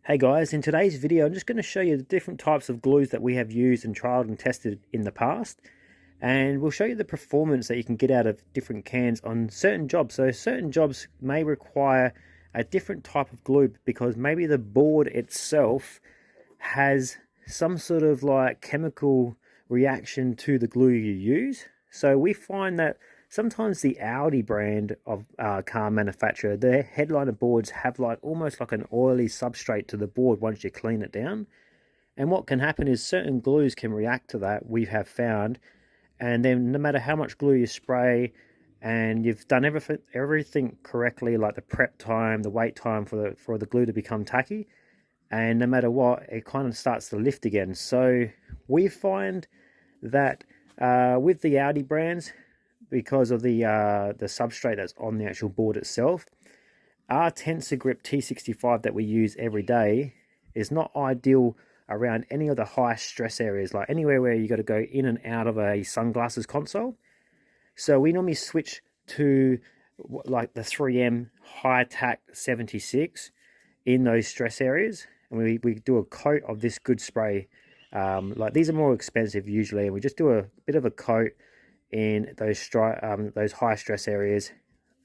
Hey guys, in today's video I'm just going to show you the different types of glues that we have used and trialed and tested in the past, and we'll show you the performance that you can get out of different cans on certain jobs. So certain jobs may require a different type of glue because maybe the board itself has some sort of like chemical reaction to the glue you use. So we find that sometimes the Audi brand of car manufacturer, their headliner boards have like almost like an oily substrate to the board once you clean it down. And what can happen is certain glues can react to that, we have found, and then no matter how much glue you spray and you've done everything correctly, like the prep time, the wait time for the glue to become tacky, and no matter what, it kind of starts to lift again. So we find that with the Audi brands, because of the substrate that's on the actual board itself, our TensorGrip T65 that we use every day is not ideal around any of the high stress areas, like anywhere where you got to go in and out of a sunglasses console. So we normally switch to like the 3M High Tac 76 in those stress areas, and we do a coat of this good spray. Like these are more expensive usually, and we just do a bit of a coat in those high stress areas,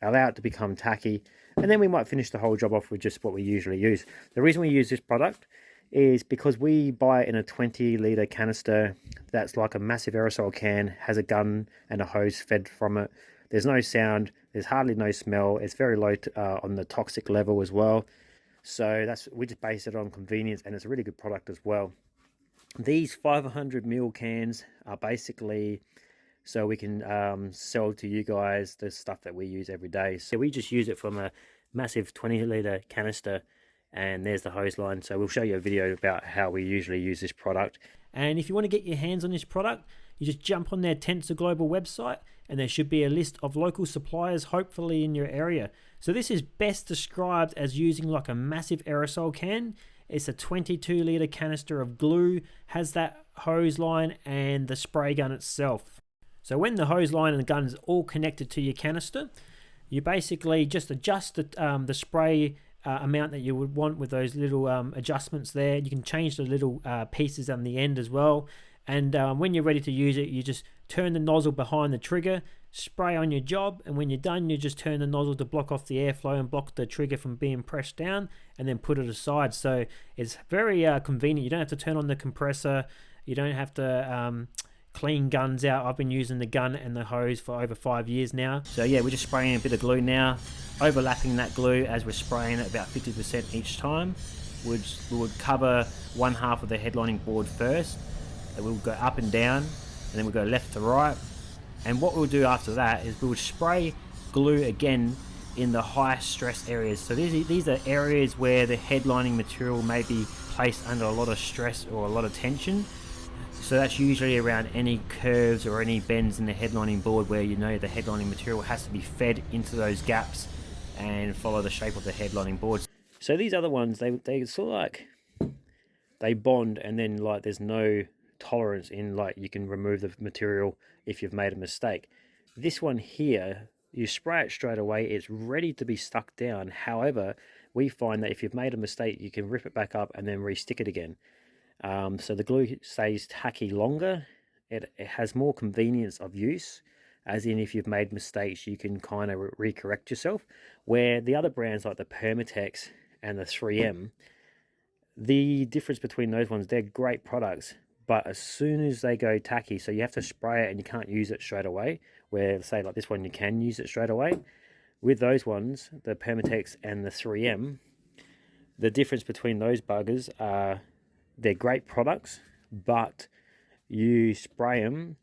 allow it to become tacky, and then we might finish the whole job off with just what we usually use. The reason we use this product is because we buy it in a 20-litre canister that's like a massive aerosol can, has a gun and a hose fed from it. There's no sound, there's hardly no smell, it's very low on the toxic level as well. So we just base it on convenience, and it's a really good product as well. These 500ml cans are basically so we can sell to you guys the stuff that we use every day. So we just use it from a massive 20-litre canister, and there's the hose line. So we'll show you a video about how we usually use this product. And if you want to get your hands on this product, you just jump on their Tensor Global website, and there should be a list of local suppliers hopefully in your area. So this is best described as using like a massive aerosol can. It's a 22-litre canister of glue, has that hose line and the spray gun itself. So when the hose line and the gun is all connected to your canister, you basically just adjust the spray amount that you would want with those little adjustments there. You can change the little pieces on the end as well. And when you're ready to use it, you just turn the nozzle behind the trigger, spray on your job, and when you're done, you just turn the nozzle to block off the airflow and block the trigger from being pressed down, and then put it aside. So it's very convenient. You don't have to turn on the compressor. You don't have to clean guns out. I've been using the gun and the hose for over 5 years now. So yeah, we're just spraying a bit of glue now, overlapping that glue as we're spraying it about 50% each time. We would cover one half of the headlining board first, and we'll go up and down, and then we'll go left to right. And what we'll do after that is we'll spray glue again in the high stress areas. So these are areas where the headlining material may be placed under a lot of stress or a lot of tension. So that's usually around any curves or any bends in the headlining board where you know the headlining material has to be fed into those gaps and follow the shape of the headlining board. So these other ones, they sort of like, they bond, and then like there's no tolerance in like you can remove the material if you've made a mistake. This one here, you spray it straight away, it's ready to be stuck down. However, we find that if you've made a mistake, you can rip it back up and then re-stick it again. So the glue stays tacky longer. It has more convenience of use, as in if you've made mistakes, you can kind of recorrect yourself. Where the other brands like the Permatex and the 3M, the difference between those ones, they're great products, but as soon as they go tacky, so you have to spray it and you can't use it straight away, where say like this one, you can use it straight away. With those ones, the Permatex and the 3M, the difference between those buggers are they're great products, but you spray them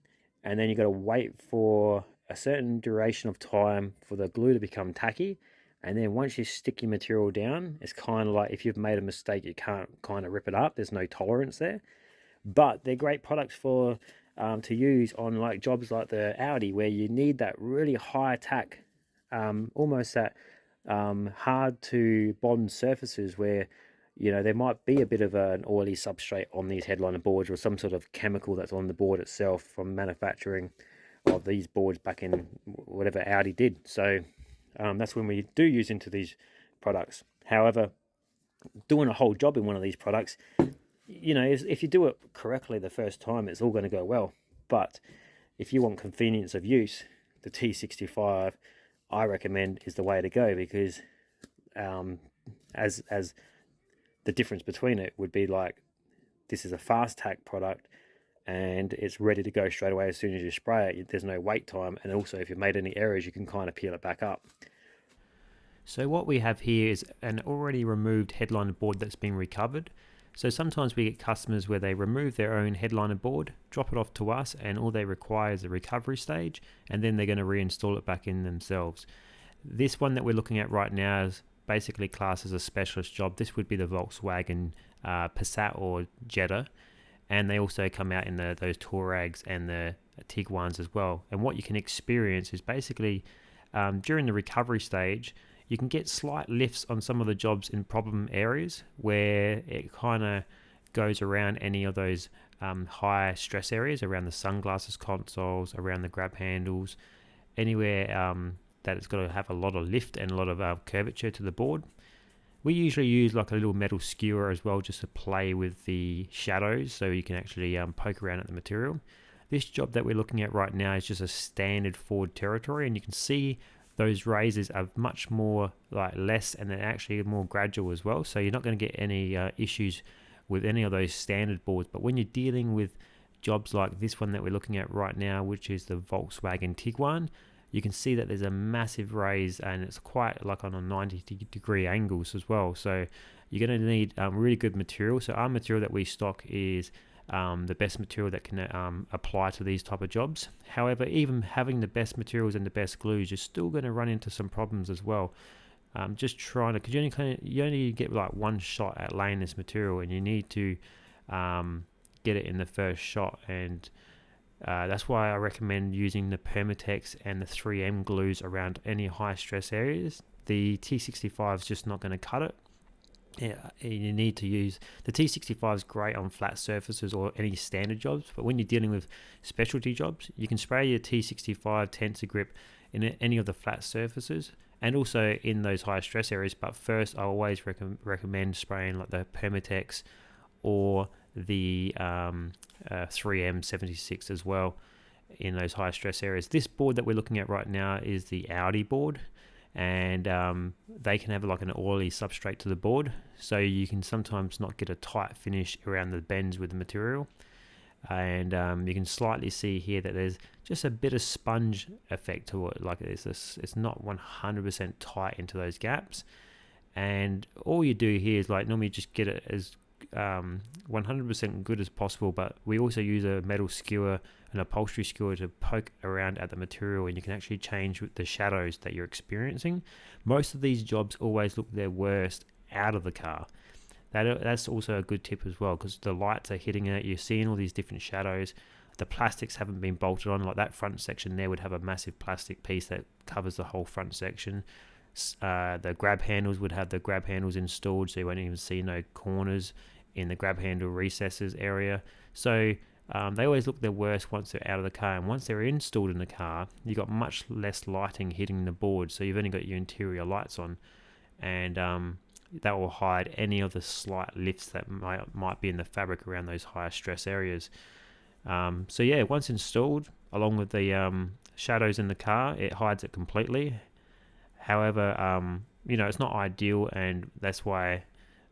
and then you got to wait for a certain duration of time for the glue to become tacky. And then once you stick your material down, it's kind of like if you've made a mistake, you can't kind of rip it up. There's no tolerance there. But they're great products for to use on like jobs like the Audi, where you need that really high tack, almost that hard to bond surfaces where you know there might be a bit of an oily substrate on these headliner boards, or some sort of chemical that's on the board itself from manufacturing of these boards back in whatever Audi did. So that's when we do use into these products. However, doing a whole job in one of these products, you know, if you do it correctly the first time, it's all going to go well. But if you want convenience of use, the T65 I recommend is the way to go, because as the difference between it would be like, this is a fast tack product and it's ready to go straight away as soon as you spray it. There's no wait time, and also if you've made any errors, you can kind of peel it back up. So what we have here is an already removed headliner board that's been recovered. So sometimes we get customers where they remove their own headliner board, drop it off to us, and all they require is a recovery stage, and then they're going to reinstall it back in themselves. This one that we're looking at right now is basically classed as a specialist job. This would be the Volkswagen Passat or Jetta, and they also come out in those Touaregs and the Tiguans as well. And what you can experience is basically during the recovery stage, you can get slight lifts on some of the jobs in problem areas where it kind of goes around any of those high stress areas, around the sunglasses consoles, around the grab handles, anywhere that it's got to have a lot of lift and a lot of curvature to the board. We usually use like a little metal skewer as well, just to play with the shadows, so you can actually poke around at the material. This job that we're looking at right now is just a standard forward territory, and you can see those raises are much more like less, and they're actually more gradual as well. So you're not going to get any issues with any of those standard boards. But when you're dealing with jobs like this one that we're looking at right now, which is the Volkswagen Tiguan, you can see that there's a massive raise, and it's quite like on a 90-degree angles as well. So you're going to need really good material. So our material that we stock is the best material that can apply to these type of jobs. However, even having the best materials and the best glues, you're still going to run into some problems as well. Just trying to, because you only get like one shot at laying this material, and you need to get it in the first shot. And that's why I recommend using the Permatex and the 3M glues around any high stress areas. The T65 is just not going to cut it. Yeah, you need to use the T65 is great on flat surfaces or any standard jobs, but when you're dealing with specialty jobs, you can spray your T65 TensorGrip in any of the flat surfaces and also in those high stress areas. But first, I always recommend spraying like the Permatex or the 3M 76 as well in those high stress areas. This board that we're looking at right now is the Audi board, and they can have like an oily substrate to the board, so you can sometimes not get a tight finish around the bends with the material. And you can slightly see here that there's just a bit of sponge effect to it, like it's not 100% tight into those gaps. And all you do here is like normally just get it as 100% good as possible, but we also use a metal skewer, an upholstery skewer, to poke around at the material, and you can actually change the shadows that you're experiencing. Most of these jobs always look their worst out of the car. That's also a good tip as well, because the lights are hitting it, you're seeing all these different shadows. The plastics haven't been bolted on, like that front section there would have a massive plastic piece that covers the whole front section. The grab handles would have the grab handles installed, so you won't even see no corners in the grab handle recesses area. So they always look their worst once they're out of the car, and once they're installed in the car, you've got much less lighting hitting the board, so you've only got your interior lights on, and that will hide any of the slight lifts that might be in the fabric around those higher stress areas. So yeah, once installed, along with the shadows in the car, it hides it completely. However, it's not ideal, and that's why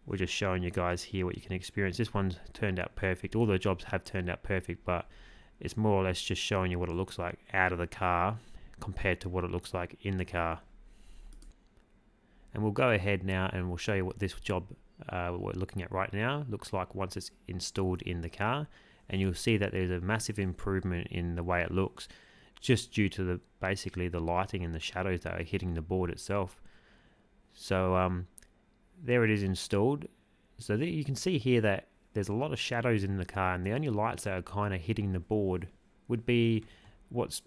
we're just showing you guys here what you can experience. This one's turned out perfect. All the jobs have turned out perfect, but it's more or less just showing you what it looks like out of the car compared to what it looks like in the car. And we'll go ahead now and we'll show you what this job we're looking at right now looks like once it's installed in the car. And you'll see that there's a massive improvement in the way it looks, just due to basically the lighting and the shadows that are hitting the board itself. So there it is installed. So you can see here that there's a lot of shadows in the car, and the only lights that are kind of hitting the board would be what's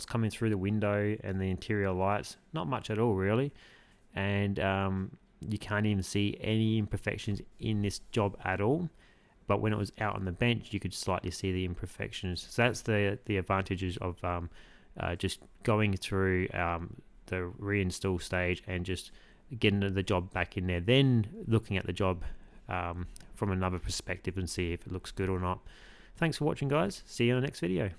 coming through the window and the interior lights. Not much at all, really. And you can't even see any imperfections in this job at all. But when it was out on the bench, you could slightly see the imperfections. So that's the advantages of just going through the reinstall stage and just getting the job back in there, then looking at the job from another perspective and see if it looks good or not. Thanks for watching, guys. See you in the next video.